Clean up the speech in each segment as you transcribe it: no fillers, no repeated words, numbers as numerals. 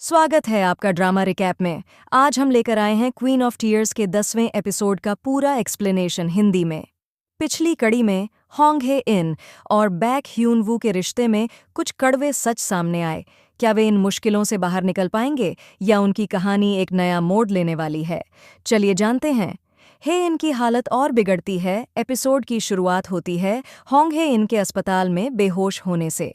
स्वागत है आपका ड्रामा रिकैप में। आज हम लेकर आए हैं क्वीन ऑफ टीयर्स के 10वें एपिसोड का पूरा एक्सप्लेनेशन हिंदी में। पिछली कड़ी में होंग हे इन और बैक ह्यून वू के रिश्ते में कुछ कड़वे सच सामने आए। क्या वे इन मुश्किलों से बाहर निकल पाएंगे या उनकी कहानी एक नया मोड़ लेने वाली है? चलिए जानते हैं। हे इन की हालत और बिगड़ती है। एपिसोड की शुरुआत होती है होंग हे इन के अस्पताल में बेहोश होने से।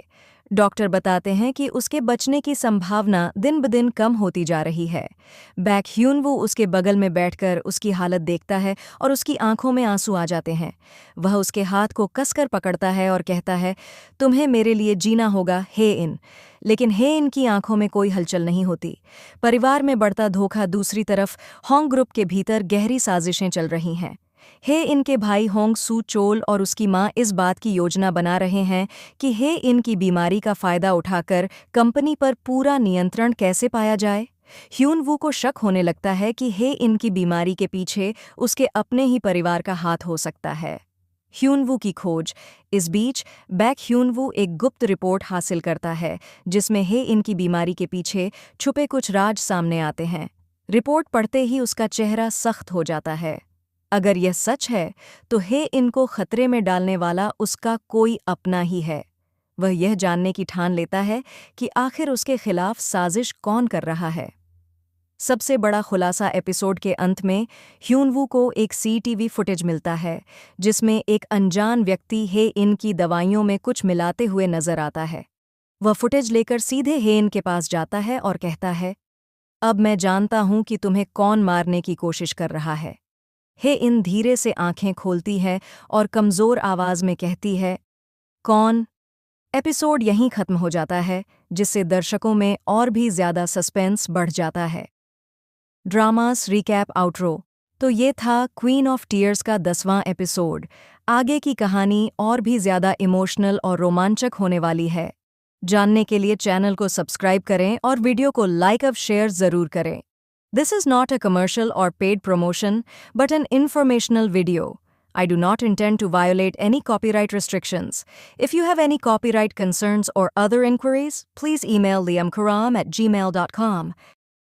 डॉक्टर बताते हैं कि उसके बचने की संभावना दिन ब दिन कम होती जा रही है। बैक ह्यूनवू उसके बगल में बैठकर उसकी हालत देखता है और उसकी आंखों में आंसू आ जाते हैं। वह उसके हाथ को कसकर पकड़ता है और कहता है, तुम्हें मेरे लिए जीना होगा हे इन। लेकिन हे इन की आंखों में कोई हलचल नहीं होती। परिवार में बढ़ता धोखा, दूसरी तरफ होंग ग्रुप के भीतर गहरी साजिशें चल रही हैं। हे इनके भाई होंग सू चोल और उसकी मां इस बात की योजना बना रहे हैं कि हे इन की बीमारी का फायदा उठाकर कंपनी पर पूरा नियंत्रण कैसे पाया जाए। ह्यून वू को शक होने लगता है कि हे इन की बीमारी के पीछे उसके अपने ही परिवार का हाथ हो सकता है। ह्यून वू की खोज। इस बीच बैक ह्यून वू एक गुप्त रिपोर्ट हासिल करता है जिसमें हे इन की बीमारी के पीछे छुपे कुछ राज सामने आते हैं। रिपोर्ट पढ़ते ही उसका चेहरा सख्त हो जाता है। अगर यह सच है तो हे इनको खतरे में डालने वाला उसका कोई अपना ही है। वह यह जानने की ठान लेता है कि आखिर उसके खिलाफ साजिश कौन कर रहा है। सबसे बड़ा खुलासा एपिसोड के अंत में ह्यूनवू को एक सीसीटीवी फुटेज मिलता है जिसमें एक अनजान व्यक्ति हे इन की दवाइयों में कुछ मिलाते हुए नजर आता है। वह फुटेज लेकर सीधे हे इन के पास जाता है और कहता है, अब मैं जानता हूं कि तुम्हें कौन मारने की कोशिश कर रहा है। हे इन धीरे से आंखें खोलती है और कमजोर आवाज में कहती है, कौन? एपिसोड यहीं खत्म हो जाता है, जिससे दर्शकों में और भी ज्यादा सस्पेंस बढ़ जाता है। Dramas recap outro. तो ये था क्वीन ऑफ टीयर्स का 10वां एपिसोड। आगे की कहानी और भी ज्यादा इमोशनल और रोमांचक होने वाली है। जानने के लिए चैनल को सब्सक्राइब करें और वीडियो को लाइक और शेयर जरूर करें। This is not a commercial or paid promotion, but an informational video. I do not intend to violate any copyright restrictions. If you have any copyright concerns or other inquiries, please email liamkaram@gmail.com.